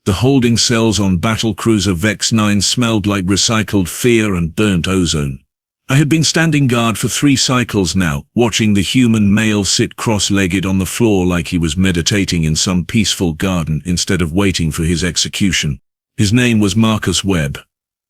The holding cells on battlecruiser Vex 9 smelled like recycled fear and burnt ozone. I had been standing guard for 3 cycles now, watching the human male sit cross-legged on the floor like he was meditating in some peaceful garden instead of waiting for his execution. His name was Marcus Webb.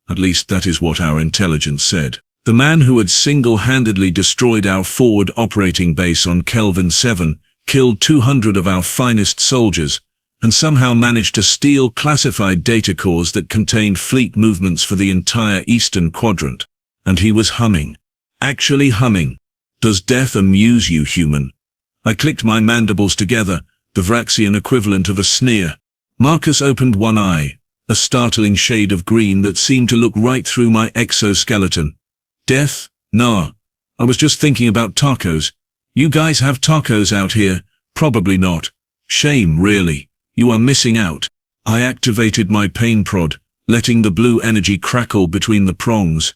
At least that is what our intelligence said. The man who had single-handedly destroyed our forward operating base on Kelvin 7, killed 200 of our finest soldiers, and somehow managed to steal classified data cores that contained fleet movements for the entire Eastern Quadrant. And he was humming. Actually humming. Does death amuse you, human? I clicked my mandibles together, the Vraxian equivalent of a sneer. Marcus opened one eye, a startling shade of green that seemed to look right through my exoskeleton. Death? Nah. I was just thinking about tacos. You guys have tacos out here? Probably not. Shame, really. You are missing out. I activated my pain prod, letting the blue energy crackle between the prongs.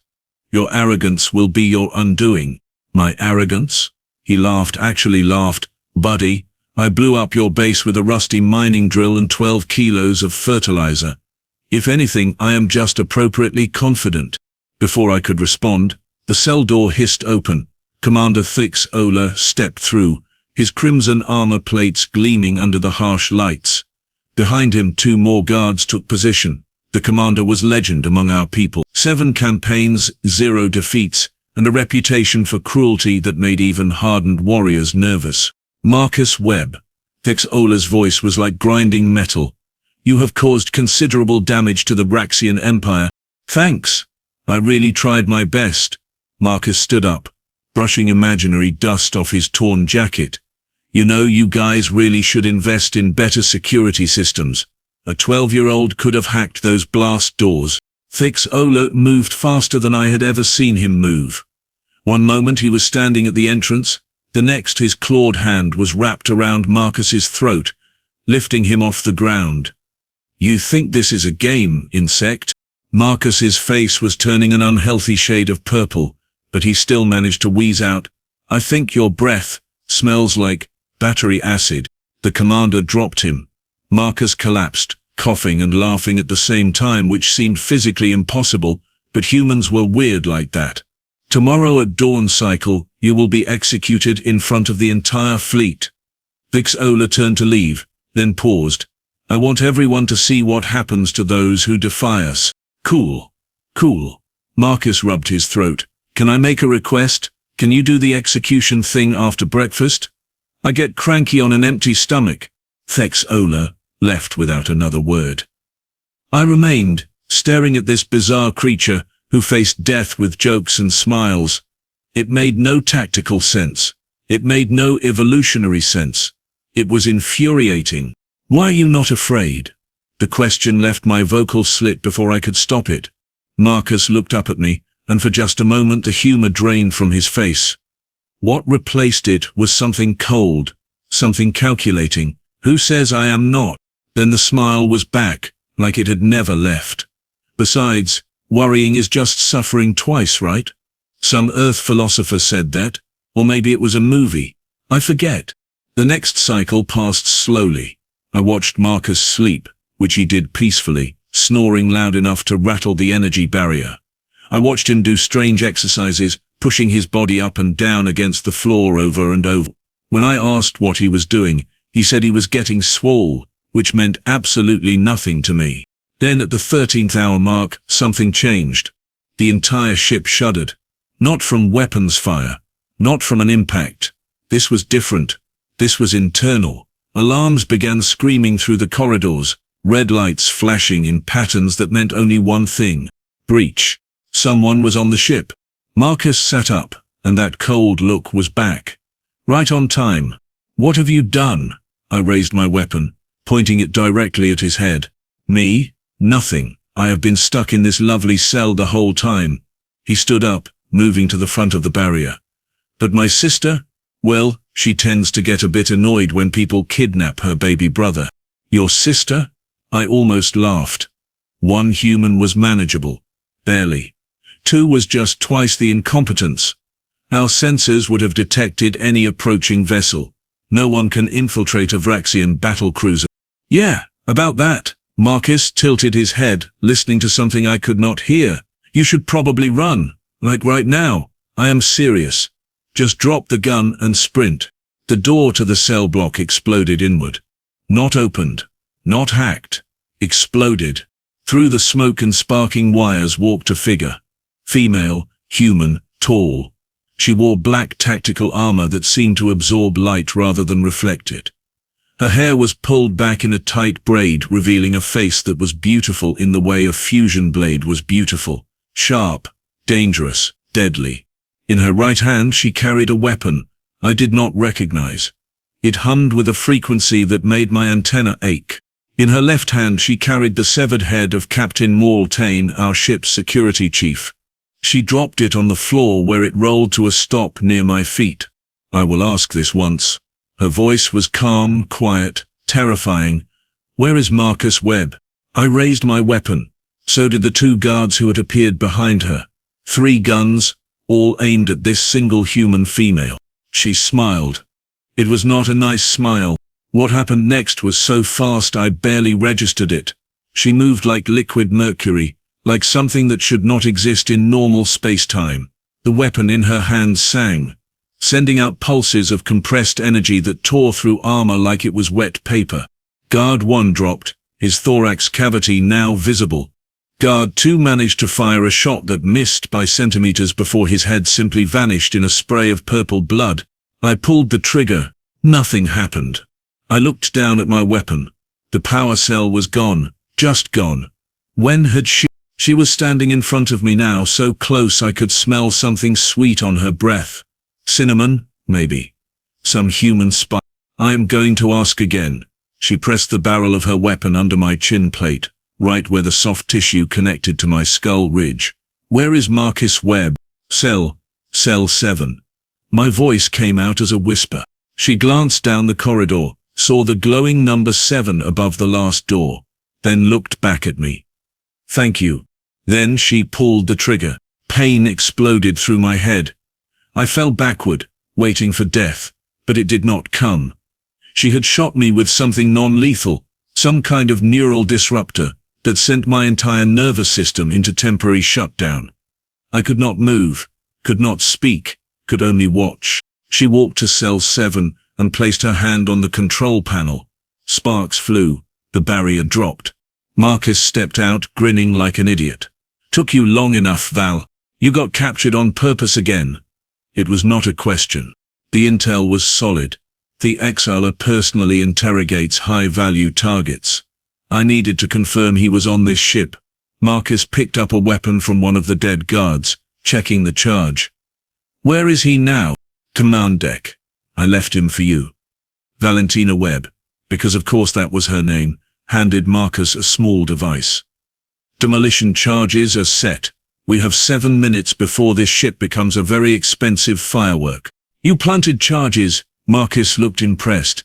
Your arrogance will be your undoing. My arrogance? He laughed, actually laughed. Buddy, I blew up your base with a rusty mining drill and 12 kilos of fertilizer. If anything, I am just appropriately confident. Before I could respond, the cell door hissed open. Commander Thex-Olar stepped through, his crimson armor plates gleaming under the harsh lights. Behind him, 2 more guards took position. The commander was legend among our people. 7 campaigns, 0 defeats, and a reputation for cruelty that made even hardened warriors nervous. Marcus Webb. Thex-Olar's voice was like grinding metal. You have caused considerable damage to the Vraxian Empire. Thanks. I really tried my best. Marcus stood up, brushing imaginary dust off his torn jacket. You know, you guys really should invest in better security systems. A 12-year-old could have hacked those blast doors. Thex-Olar moved faster than I had ever seen him move. One moment he was standing at the entrance, the next his clawed hand was wrapped around Marcus's throat, lifting him off the ground. You think this is a game, insect? Marcus's face was turning an unhealthy shade of purple, but he still managed to wheeze out, I think your breath smells like battery acid. The commander dropped him. Marcus collapsed, coughing and laughing at the same time, which seemed physically impossible, but humans were weird like that. Tomorrow at dawn cycle, you will be executed in front of the entire fleet. Thex-Olar turned to leave, then paused. I want everyone to see what happens to those who defy us. Cool. Cool. Marcus rubbed his throat. Can I make a request? Can you do the execution thing after breakfast? I get cranky on an empty stomach. Thex-Olar left without another word. I remained, staring at this bizarre creature who faced death with jokes and smiles. It made no tactical sense. It made no evolutionary sense. It was infuriating. Why are you not afraid? The question left my vocal slit before I could stop it. Marcus looked up at me, and for just a moment the humor drained from his face. What replaced it was something cold, something calculating. Who says I am not? Then the smile was back, like it had never left. Besides, worrying is just suffering twice, right? Some Earth philosopher said that, or maybe it was a movie. I forget. The next cycle passed slowly. I watched Marcus sleep, which he did peacefully, snoring loud enough to rattle the energy barrier. I watched him do strange exercises, pushing his body up and down against the floor over and over. When I asked what he was doing, he said he was getting swole, which meant absolutely nothing to me. Then at the 13th hour mark, something changed. The entire ship shuddered. Not from weapons fire. Not from an impact. This was different. This was internal. Alarms began screaming through the corridors, red lights flashing in patterns that meant only one thing. Breach. Someone was on the ship. Marcus sat up, and that cold look was back. Right on time. What have you done? I raised my weapon, pointing it directly at his head. Me? Nothing. I have been stuck in this lovely cell the whole time. He stood up, moving to the front of the barrier. But my sister? Well, she tends to get a bit annoyed when people kidnap her baby brother. Your sister? I almost laughed. 1 human was manageable. Barely. 2 was just twice the incompetence. Our sensors would have detected any approaching vessel. No one can infiltrate a Vraxian battlecruiser. Yeah, about that. Marcus tilted his head, listening to something I could not hear. You should probably run, like right now. I am serious. Just drop the gun and sprint. The door to the cell block exploded inward. Not opened. Not hacked. Exploded. Through the smoke and sparking wires walked a figure. Female, human, tall. She wore black tactical armor that seemed to absorb light rather than reflect it. Her hair was pulled back in a tight braid, revealing a face that was beautiful in the way a fusion blade was beautiful. Sharp, dangerous, deadly. In her right hand she carried a weapon I did not recognize. It hummed with a frequency that made my antenna ache. In her left hand she carried the severed head of Captain Mortain, our ship's security chief. She dropped it on the floor where it rolled to a stop near my feet. I will ask this once. Her voice was calm, quiet, terrifying. Where is Marcus Webb? I raised my weapon. So did the two guards who had appeared behind her. 3 guns, all aimed at this single human female. She smiled. It was not a nice smile. What happened next was so fast I barely registered it. She moved like liquid mercury, like something that should not exist in normal space-time. The weapon in her hand sang, sending out pulses of compressed energy that tore through armor like it was wet paper. Guard 1 dropped, his thorax cavity now visible. Guard 2 managed to fire a shot that missed by centimeters before his head simply vanished in a spray of purple blood. I pulled the trigger. Nothing happened. I looked down at my weapon. The power cell was gone, just gone. When had she? She was standing in front of me now, so close I could smell something sweet on her breath. Cinnamon, maybe. Some human spice. I am going to ask again. She pressed the barrel of her weapon under my chin plate, right where the soft tissue connected to my skull ridge. Where is Marcus Webb? Cell 7. My voice came out as a whisper. She glanced down the corridor, saw the glowing number 7 above the last door, then looked back at me. Thank you. Then she pulled the trigger. Pain exploded through my head. I fell backward, waiting for death, but it did not come. She had shot me with something non-lethal, some kind of neural disruptor that sent my entire nervous system into temporary shutdown. I could not move, could not speak, could only watch. She walked to cell 7 and placed her hand on the control panel. Sparks flew, the barrier dropped. Marcus stepped out, grinning like an idiot. Took you long enough, Val. You got captured on purpose again. It was not a question. The intel was solid. The Thex-Olar personally interrogates high-value targets. I needed to confirm he was on this ship. Marcus picked up a weapon from one of the dead guards, checking the charge. Where is he now? Command deck. I left him for you. Valentina Webb, because of course that was her name, handed Marcus a small device. Demolition charges are set. We have 7 minutes before this ship becomes a very expensive firework. You planted charges. Marcus looked impressed.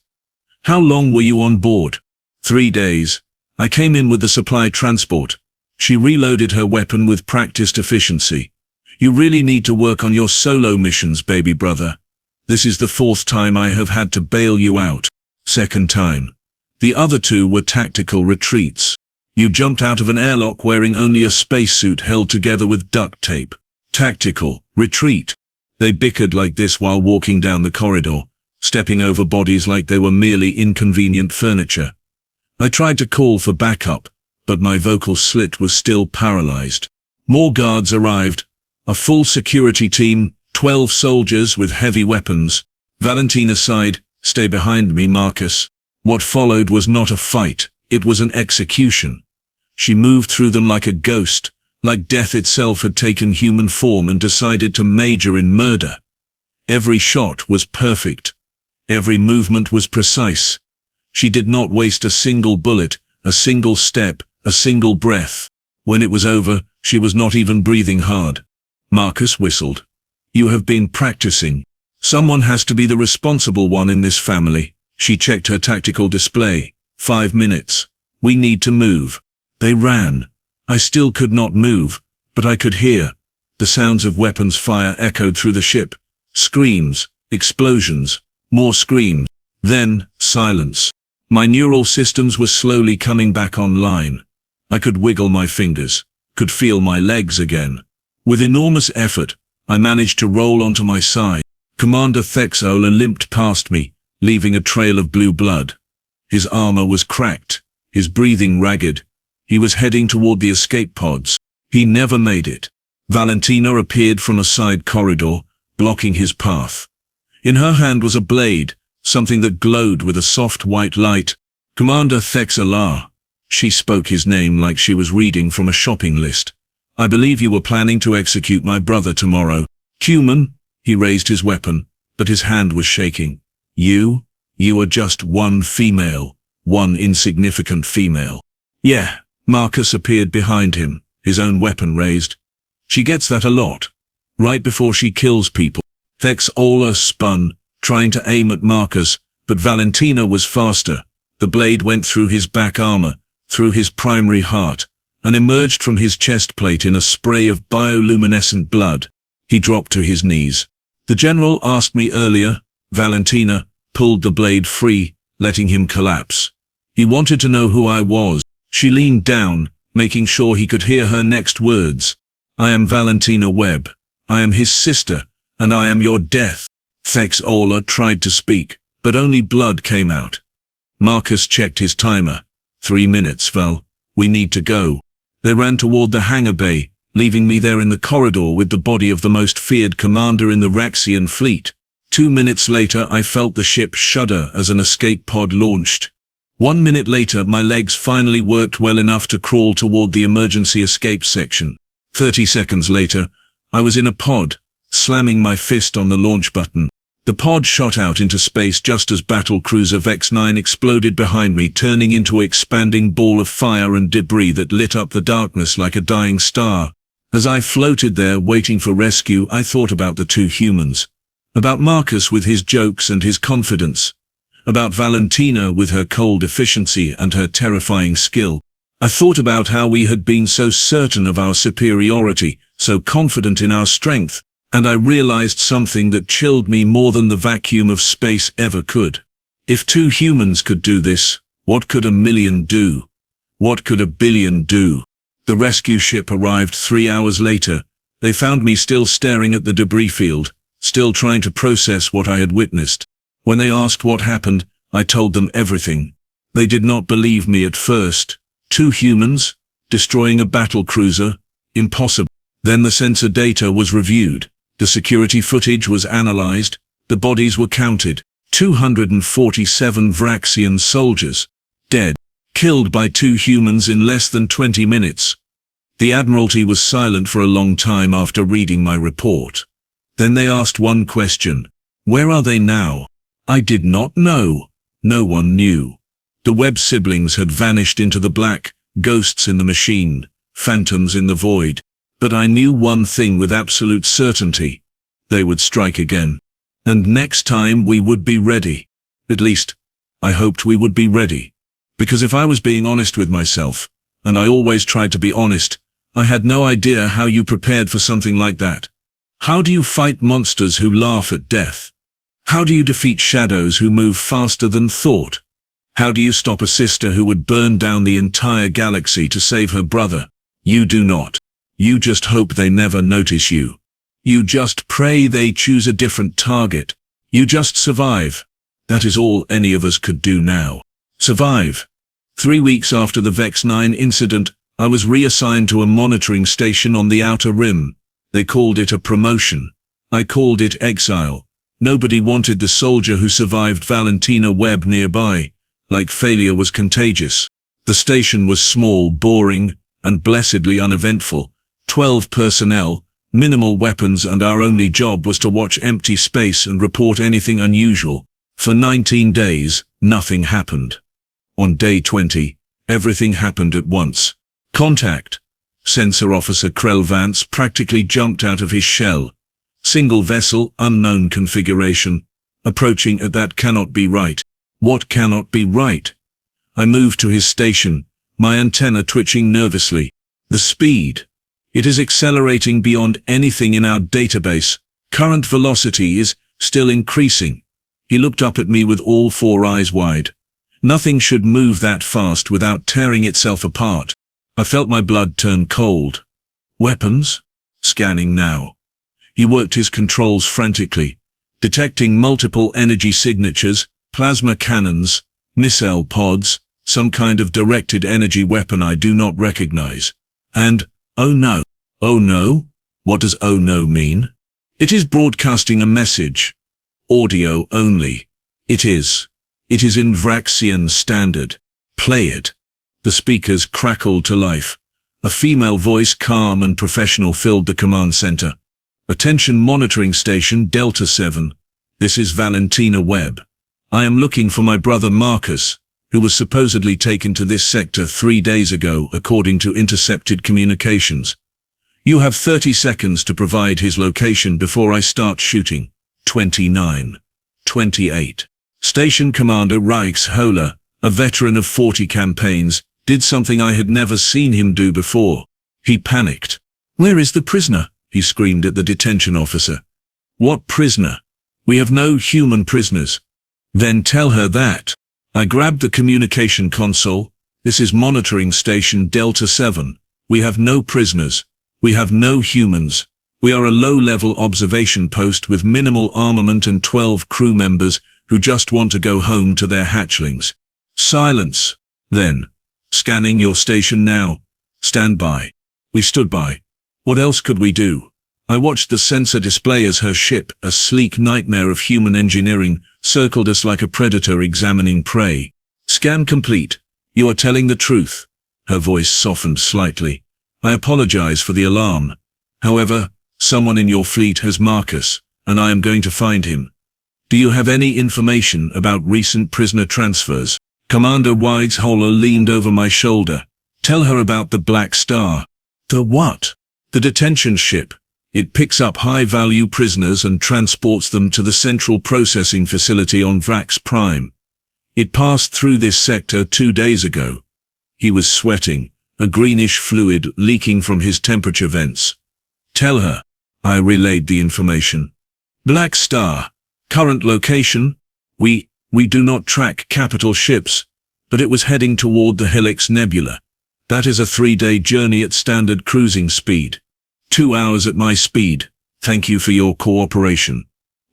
How long were you on board? 3 days. I came in with the supply transport. She reloaded her weapon with practiced efficiency. You really need to work on your solo missions, baby brother. This is the 4th time I have had to bail you out. 2nd time. The other 2 were tactical retreats. You jumped out of an airlock wearing only a spacesuit held together with duct tape. Tactical retreat. They bickered like this while walking down the corridor, stepping over bodies like they were merely inconvenient furniture. I tried to call for backup, but my vocal slit was still paralyzed. More guards arrived. A full security team, 12 soldiers with heavy weapons. Valentina sighed, "Stay behind me, Marcus." What followed was not a fight, it was an execution. She moved through them like a ghost, like death itself had taken human form and decided to major in murder. Every shot was perfect. Every movement was precise. She did not waste a single bullet, a single step, a single breath. When it was over, she was not even breathing hard. Marcus whistled. You have been practicing. Someone has to be the responsible one in this family. She checked her tactical display. 5 minutes. We need to move. They ran. I still could not move, but I could hear. The sounds of weapons fire echoed through the ship. Screams, explosions, more screams. Then, silence. My neural systems were slowly coming back online. I could wiggle my fingers, could feel my legs again. With enormous effort, I managed to roll onto my side. Commander Thex-Olar limped past me, leaving a trail of blue blood. His armor was cracked, his breathing ragged. He was heading toward the escape pods. He never made it. Valentina appeared from a side corridor, blocking his path. In her hand was a blade, something that glowed with a soft white light. Commander Thex-Olar. She spoke his name like she was reading from a shopping list. I believe you were planning to execute my brother tomorrow. Human, he raised his weapon, but his hand was shaking. You are just one female, one insignificant female. Yeah, Marcus appeared behind him, his own weapon raised. She gets that a lot. Right before she kills people. Thex-Olar spun, trying to aim at Marcus, but Valentina was faster. The blade went through his back armor, through his primary heart, and emerged from his chest plate in a spray of bioluminescent blood. He dropped to his knees. The general asked me earlier. Valentina pulled the blade free, letting him collapse. He wanted to know who I was. She leaned down, making sure he could hear her next words. I am Valentina Webb. I am his sister, and I am your death. Thex-Olar tried to speak, but only blood came out. Marcus checked his timer. 3 minutes, Val. We need to go. They ran toward the hangar bay, leaving me there in the corridor with the body of the most feared commander in the Vraxian fleet. 2 minutes later, I felt the ship shudder as an escape pod launched. 1 minute later, my legs finally worked well enough to crawl toward the emergency escape section. 30 seconds later, I was in a pod, slamming my fist on the launch button. The pod shot out into space just as battlecruiser Vex-9 exploded behind me, turning into an expanding ball of fire and debris that lit up the darkness like a dying star. As I floated there waiting for rescue, I thought about the two humans. About Marcus with his jokes and his confidence. About Valentina with her cold efficiency and her terrifying skill. I thought about how we had been so certain of our superiority, so confident in our strength, and I realized something that chilled me more than the vacuum of space ever could. If 2 humans could do this, what could 1,000,000 do? What could 1,000,000,000 do? The rescue ship arrived 3 hours later. They found me still staring at the debris field, still trying to process what I had witnessed. When they asked what happened, I told them everything. They did not believe me at first. 2 humans, destroying a battle cruiser, impossible. Then the sensor data was reviewed. The security footage was analyzed. The bodies were counted. 247 Vraxian soldiers, dead, killed by 2 humans in less than 20 minutes. The Admiralty was silent for a long time after reading my report. Then they asked one question. Where are they now? I did not know. No one knew. The Webb siblings had vanished into the black, ghosts in the machine, phantoms in the void. But I knew one thing with absolute certainty. They would strike again. And next time we would be ready. At least, I hoped we would be ready. Because if I was being honest with myself, and I always tried to be honest, I had no idea how you prepared for something like that. How do you fight monsters who laugh at death? How do you defeat shadows who move faster than thought? How do you stop a sister who would burn down the entire galaxy to save her brother? You do not. You just hope they never notice you. You just pray they choose a different target. You just survive. That is all any of us could do now. Survive. 3 weeks after the Vex-9 incident, I was reassigned to a monitoring station on the Outer Rim. They called it a promotion. I called it exile. Nobody wanted the soldier who survived Valentina Webb nearby. Like failure was contagious. The station was small, boring, and blessedly uneventful. 12 personnel, minimal weapons, and our only job was to watch empty space and report anything unusual. For 19 days, nothing happened. On day 20, everything happened at once. Contact. Sensor Officer Krell Vance practically jumped out of his shell. Single vessel, unknown configuration. Approaching at that cannot be right. What cannot be right? I moved to his station, my antenna twitching nervously. The speed. It is accelerating beyond anything in our database. Current velocity is still increasing. He looked up at me with all 4 eyes wide. Nothing should move that fast without tearing itself apart. I felt my blood turn cold. Weapons? Scanning now. He worked his controls frantically, detecting multiple energy signatures, plasma cannons, missile pods, some kind of directed energy weapon I do not recognize. And, oh no. Oh no? What does oh no mean? It is broadcasting a message. Audio only. It is in Vraxian standard. Play it. The speakers crackled to life. A female voice, calm and professional, filled the command center. Attention monitoring station Delta 7. This is Valentina Webb. I am looking for my brother Marcus, who was supposedly taken to this sector 3 days ago according to intercepted communications. You have 30 seconds to provide his location before I start shooting. 29. 28. Station Commander HFY, a veteran of 40 campaigns, did something I had never seen him do before. He panicked. "Where is the prisoner?" he screamed at the detention officer. "What prisoner? We have no human prisoners." "Then tell her that." I grabbed the communication console. "This is monitoring station Delta 7. We have no prisoners. We have no humans. We are a low-level observation post with minimal armament and 12 crew members who just want to go home to their hatchlings." Silence. Then. "Scanning your station now. Stand by." We stood by. What else could we do? I watched the sensor display as her ship, a sleek nightmare of human engineering, circled us like a predator examining prey. "Scan complete. You are telling the truth." Her voice softened slightly. "I apologize for the alarm. However, someone in your fleet has Marcus, and I am going to find him. Do you have any information about recent prisoner transfers?" Commander HFY leaned over my shoulder. "Tell her about the Black Star." "The what?" "The detention ship. It picks up high-value prisoners and transports them to the central processing facility on Vrax Prime. It passed through this sector 2 days ago." He was sweating, a greenish fluid leaking from his temperature vents. "Tell her." I relayed the information. "Black Star. Current location? We do not track capital ships, but it was heading toward the Helix Nebula. That is a 3-day journey at standard cruising speed. 2 hours at my speed. Thank you for your cooperation."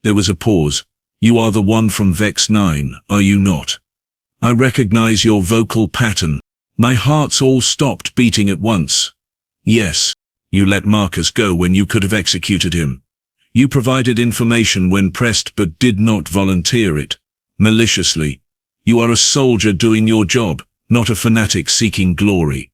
There was a pause. "You are the one from Vex 9, are you not?" I recognize your vocal pattern. My heart's all stopped beating at once. "Yes. You let Marcus go when you could have executed him. You provided information when pressed but did not volunteer it. Maliciously. You are a soldier doing your job, not a fanatic seeking glory."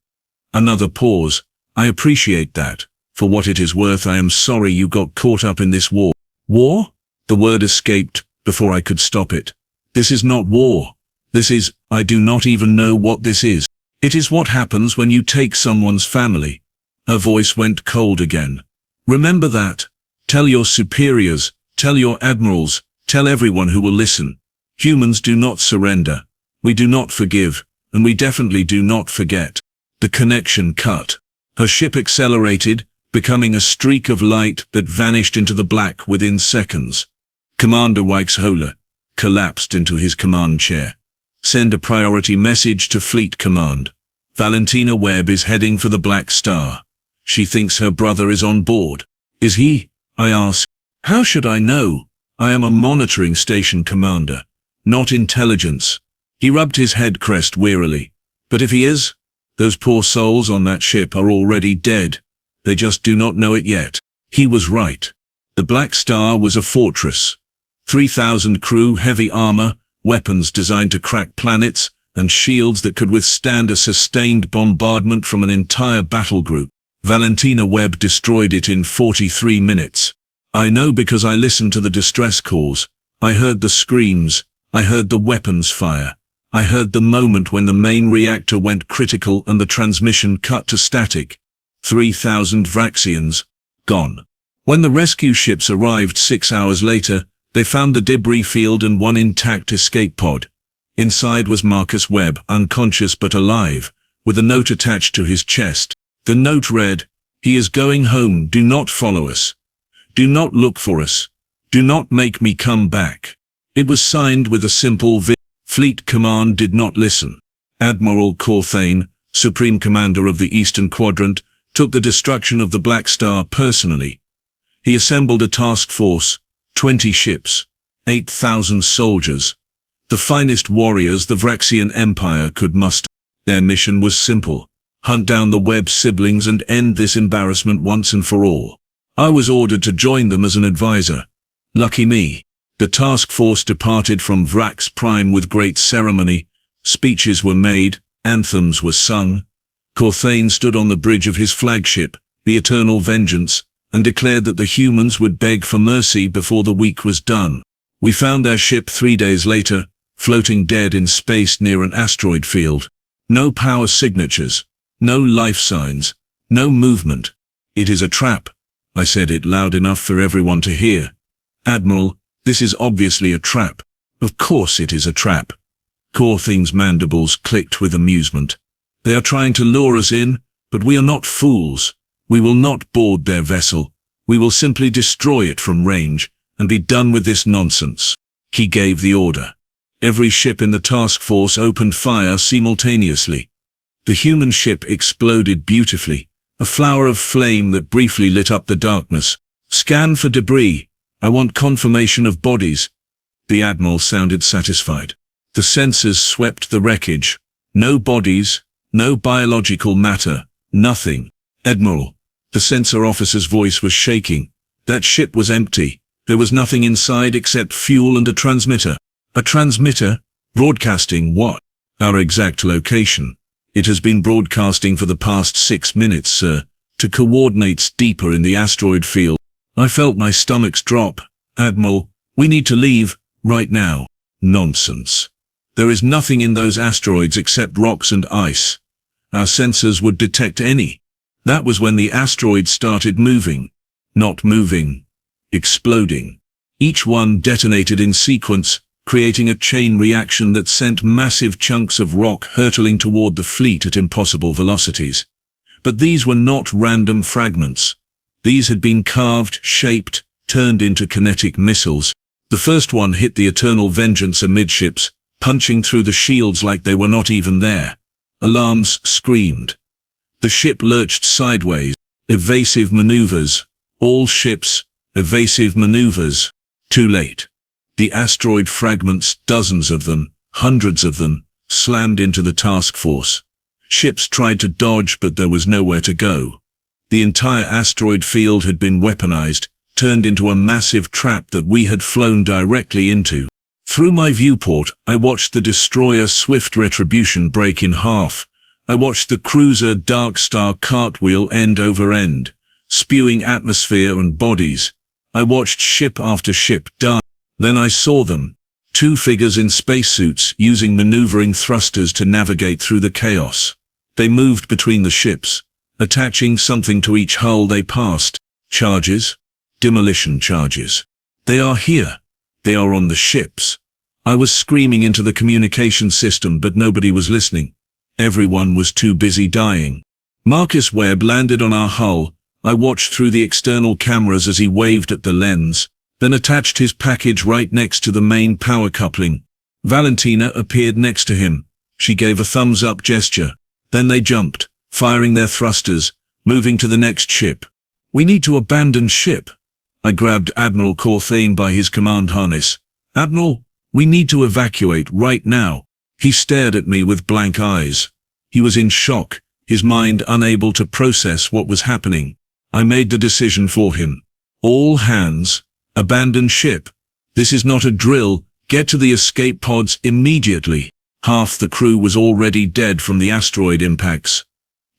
Another pause. "I appreciate that. For what it is worth, I am sorry you got caught up in this war." "War?" The word escaped before I could stop it. "This is not war. This is, I do not even know what this is. It is what happens when you take someone's family." Her voice went cold again. "Remember that. Tell your superiors, tell your admirals, tell everyone who will listen. Humans do not surrender. We do not forgive, and we definitely do not forget." The connection cut. Her ship accelerated, becoming a streak of light that vanished into the black within seconds. Commander HFY collapsed into his command chair. "Send a priority message to Fleet Command. Valentina Webb is heading for the Black Star. She thinks her brother is on board." "Is he?" I asked. "How should I know? I am a monitoring station commander, not intelligence." He rubbed his head crest wearily. "But if he is, those poor souls on that ship are already dead. They just do not know it yet." He was right. The Black Star was a fortress. 3,000 crew, heavy armor, weapons designed to crack planets, and shields that could withstand a sustained bombardment from an entire battle group. Valentina Webb destroyed it in 43 minutes. I know because I listened to the distress calls. I heard the screams. I heard the weapons fire. I heard the moment when the main reactor went critical and the transmission cut to static. 3,000 Vraxians, gone. When the rescue ships arrived 6 hours later, they found the debris field and one intact escape pod. Inside was Marcus Webb, unconscious but alive, with a note attached to his chest. The note read, "He is going home, do not follow us. Do not look for us. Do not make me come back." It was signed with a simple Fleet Command did not listen. Admiral Corthane, Supreme Commander of the Eastern Quadrant, took the destruction of the Black Star personally. He assembled a task force, 20 ships, 8,000 soldiers, the finest warriors the Vraxian Empire could muster. Their mission was simple: hunt down the Webb siblings and end this embarrassment once and for all. I was ordered to join them as an advisor. Lucky me. The task force departed from Vrax Prime with great ceremony. Speeches were made, anthems were sung. Corthane stood on the bridge of his flagship, the Eternal Vengeance, and declared that the humans would beg for mercy before the week was done. We found their ship 3 days later, floating dead in space near an asteroid field. No power signatures, no life signs, no movement. It is a trap. I said it loud enough for everyone to hear. Admiral, this is obviously a trap. Of course it is a trap. Corthane's mandibles clicked with amusement. They are trying to lure us in, but we are not fools. We will not board their vessel. We will simply destroy it from range and be done with this nonsense. He gave the order. Every ship in the task force opened fire simultaneously. The human ship exploded beautifully, a flower of flame that briefly lit up the darkness. Scan for debris. I want confirmation of bodies. The Admiral sounded satisfied. The sensors swept the wreckage. No bodies, no biological matter, nothing. Admiral. The sensor officer's voice was shaking. That ship was empty. There was nothing inside except fuel and a transmitter. A transmitter? Broadcasting what? Our exact location. It has been broadcasting for the past 6 minutes, sir, to coordinates deeper in the asteroid field. I felt my stomach's drop. Admiral, we need to leave, right now. Nonsense. There is nothing in those asteroids except rocks and ice. Our sensors would detect any. That was when the asteroid started moving. Not moving. Exploding. Each one detonated in sequence, creating a chain reaction that sent massive chunks of rock hurtling toward the fleet at impossible velocities. But these were not random fragments. These had been carved, shaped, turned into kinetic missiles. The first one hit the Eternal Vengeance amidships, punching through the shields like they were not even there. Alarms screamed. The ship lurched sideways. Evasive maneuvers. All ships, evasive maneuvers. Too late. The asteroid fragments, dozens of them, hundreds of them, slammed into the task force. Ships tried to dodge, but there was nowhere to go. The entire asteroid field had been weaponized, turned into a massive trap that we had flown directly into. Through my viewport, I watched the destroyer Swift Retribution break in half. I watched the cruiser Dark Star cartwheel end over end, spewing atmosphere and bodies. I watched ship after ship die. Then I saw them. 2 figures in spacesuits using maneuvering thrusters to navigate through the chaos. They moved between the ships, attaching something to each hull they passed. Charges? Demolition charges. They are here. They are on the ships. I was screaming into the communication system, but nobody was listening. Everyone was too busy dying. Marcus Webb landed on our hull. I watched through the external cameras as he waved at the lens, then attached his package right next to the main power coupling. Valentina appeared next to him. She gave a thumbs-up gesture. Then they jumped, firing their thrusters, moving to the next ship. We need to abandon ship. I grabbed Admiral Corthane by his command harness. Admiral, we need to evacuate right now. He stared at me with blank eyes. He was in shock, his mind unable to process what was happening. I made the decision for him. All hands. Abandon ship. This is not a drill. Get to the escape pods immediately. Half the crew was already dead from the asteroid impacts.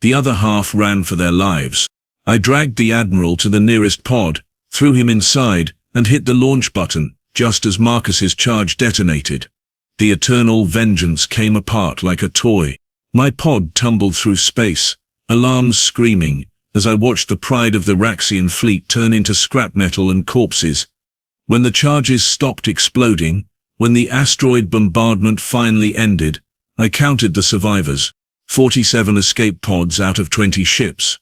The other half ran for their lives. I dragged the Admiral to the nearest pod, threw him inside, and hit the launch button, just as Marcus's charge detonated. The Eternal Vengeance came apart like a toy. My pod tumbled through space, alarms screaming, as I watched the pride of the Vraxian fleet turn into scrap metal and corpses. When the charges stopped exploding, when the asteroid bombardment finally ended, I counted the survivors. 47 escape pods out of 20 ships.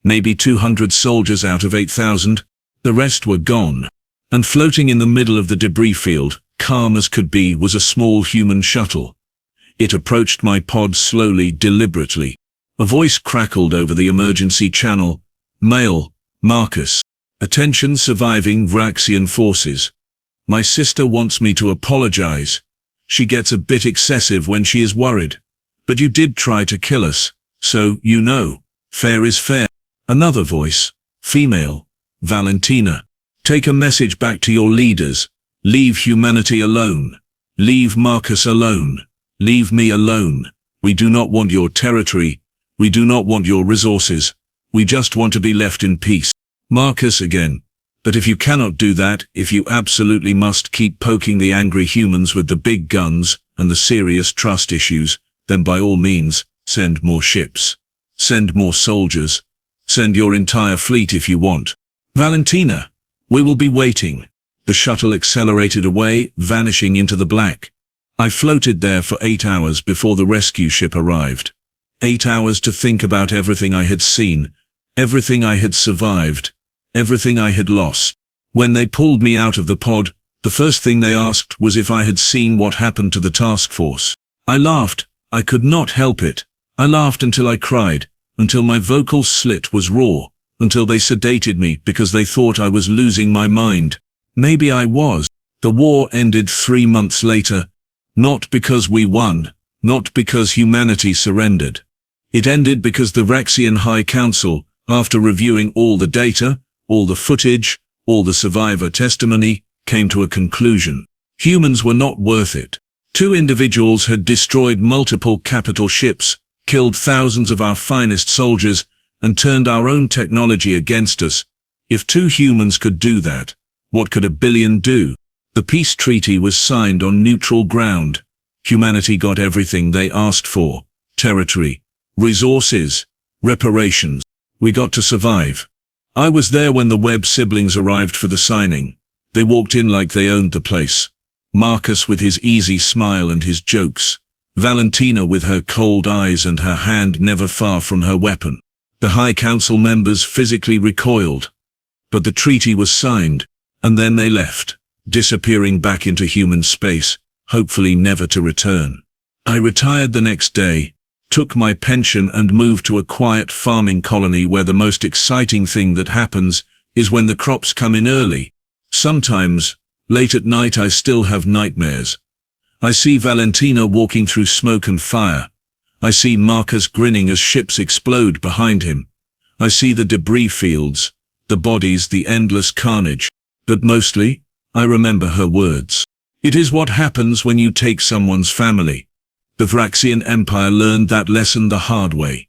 Maybe 200 soldiers out of 8,000. The rest were gone. And floating in the middle of the debris field, calm as could be, was a small human shuttle. It approached my pod slowly, deliberately. A voice crackled over the emergency channel. "Mail, Marcus. Attention surviving Vraxian forces. My sister wants me to apologize. She gets a bit excessive when she is worried. But you did try to kill us, so, you know, fair is fair." Another voice, female, Valentina. "Take a message back to your leaders. Leave humanity alone. Leave Marcus alone. Leave me alone. We do not want your territory. We do not want your resources. We just want to be left in peace." Marcus again. "But if you cannot do that, if you absolutely must keep poking the angry humans with the big guns and the serious trust issues, then by all means, send more ships. Send more soldiers. Send your entire fleet if you want. Valentina, we will be waiting." The shuttle accelerated away, vanishing into the black. I floated there for 8 hours before the rescue ship arrived. 8 hours to think about everything I had seen, everything I had survived, everything I had lost. When they pulled me out of the pod, the first thing they asked was if I had seen what happened to the task force. I laughed. I could not help it. I laughed until I cried, until my vocal slit was raw, until they sedated me because they thought I was losing my mind. Maybe I was. The war ended 3 months later, not because we won, not because humanity surrendered. It ended because the Vraxian High Council, after reviewing all the data, all the footage, all the survivor testimony, came to a conclusion. Humans were not worth it. 2 individuals had destroyed multiple capital ships, killed thousands of our finest soldiers, and turned our own technology against us. If 2 humans could do that, what could 1 billion do? The peace treaty was signed on neutral ground. Humanity got everything they asked for: territory, resources, reparations. We got to survive. I was there when the Webb siblings arrived for the signing. They walked in like they owned the place. Marcus with his easy smile and his jokes. Valentina with her cold eyes and her hand never far from her weapon. The High Council members physically recoiled. But the treaty was signed, and then they left, disappearing back into human space, hopefully never to return. I retired the next day, took my pension and moved to a quiet farming colony where the most exciting thing that happens is when the crops come in early. Sometimes, late at night, I still have nightmares. I see Valentina walking through smoke and fire. I see Marcus grinning as ships explode behind him. I see the debris fields, the bodies, the endless carnage. But mostly, I remember her words. It is what happens when you take someone's family. The Vraxian Empire learned that lesson the hard way.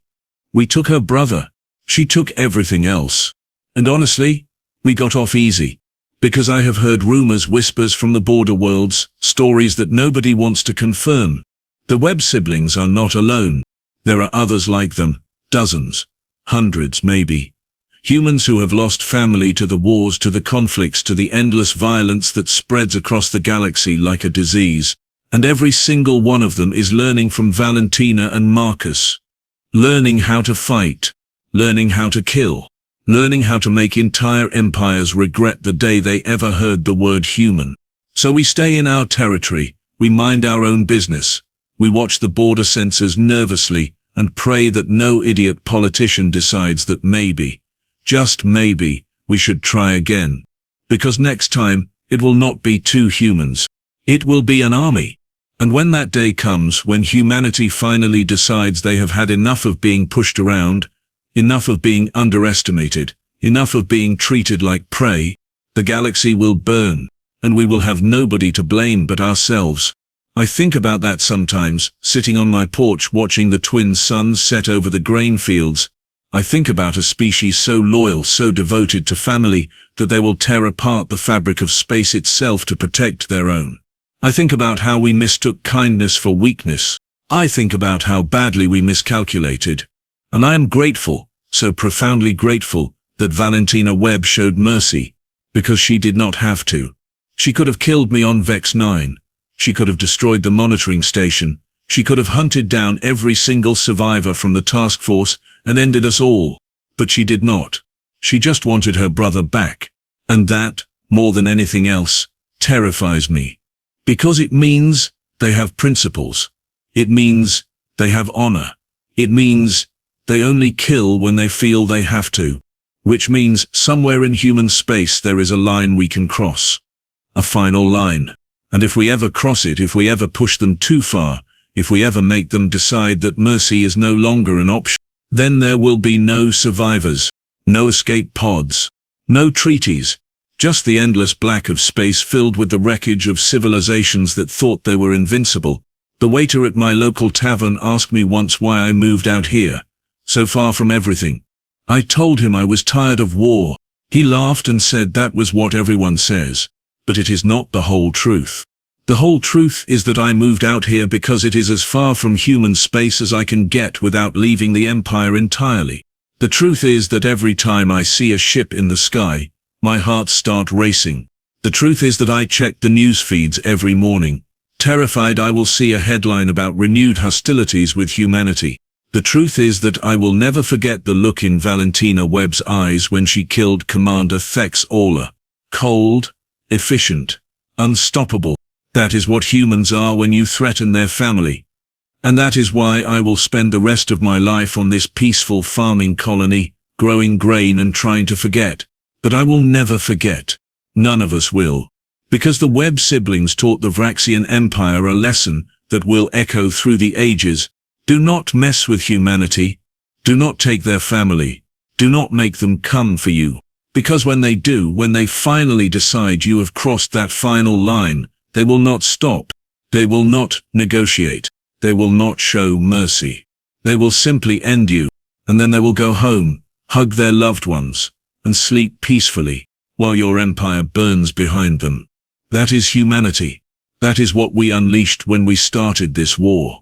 We took her brother. She took everything else. And honestly, we got off easy. Because I have heard rumors, whispers from the border worlds, stories that nobody wants to confirm. The Webb siblings are not alone. There are others like them, dozens, hundreds maybe. Humans who have lost family to the wars, to the conflicts, to the endless violence that spreads across the galaxy like a disease. And every single one of them is learning from Valentina and Marcus. Learning how to fight. Learning how to kill. Learning how to make entire empires regret the day they ever heard the word human. So we stay in our territory, we mind our own business, we watch the border sensors nervously, and pray that no idiot politician decides that maybe, just maybe, we should try again. Because next time, it will not be 2 humans. It will be an army. And when that day comes, when humanity finally decides they have had enough of being pushed around, enough of being underestimated, enough of being treated like prey, the galaxy will burn, and we will have nobody to blame but ourselves. I think about that sometimes, sitting on my porch watching the twin suns set over the grain fields. I think about a species so loyal, so devoted to family, that they will tear apart the fabric of space itself to protect their own. I think about how we mistook kindness for weakness. I think about how badly we miscalculated. And I am grateful, so profoundly grateful, that Valentina Webb showed mercy, because she did not have to. She could have killed me on Vex 9. She could have destroyed the monitoring station. She could have hunted down every single survivor from the task force and ended us all. But she did not. She just wanted her brother back. And that more than anything else, terrifies me. Because it means they have principles. It means they have honor. It means they only kill when they feel they have to. Which means somewhere in human space there is a line we can cross. A final line. And if we ever cross it, if we ever push them too far, if we ever make them decide that mercy is no longer an option, then there will be no survivors, no escape pods, no treaties, just the endless black of space filled with the wreckage of civilizations that thought they were invincible. The waiter at my local tavern asked me once why I moved out here, so far from everything. I told him I was tired of war. He laughed and said that was what everyone says, but it is not the whole truth. The whole truth is that I moved out here because it is as far from human space as I can get without leaving the Empire entirely. The truth is that every time I see a ship in the sky, my heart starts racing. The truth is that I check the news feeds every morning, terrified I will see a headline about renewed hostilities with humanity. The truth is that I will never forget the look in Valentina Webb's eyes when she killed Commander Thex-Olar. Cold, efficient, unstoppable. That is what humans are when you threaten their family. And that is why I will spend the rest of my life on this peaceful farming colony, growing grain and trying to forget. But I will never forget. None of us will. Because the Webb siblings taught the Vraxian Empire a lesson that will echo through the ages. Do not mess with humanity. Do not take their family. Do not make them come for you. Because when they do, when they finally decide you have crossed that final line, they will not stop. They will not negotiate. They will not show mercy. They will simply end you, and then they will go home, hug their loved ones, and sleep peacefully, while your empire burns behind them. That is humanity. That is what we unleashed when we started this war.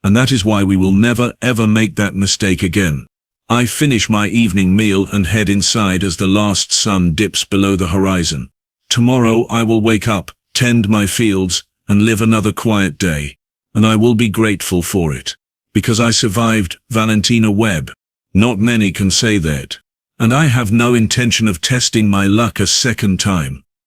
And that is why we will never ever make that mistake again. I finish my evening meal and head inside as the last sun dips below the horizon. Tomorrow I will wake up, tend my fields, and live another quiet day. And I will be grateful for it. Because I survived Valentina Webb. Not many can say that. And I have no intention of testing my luck a second time.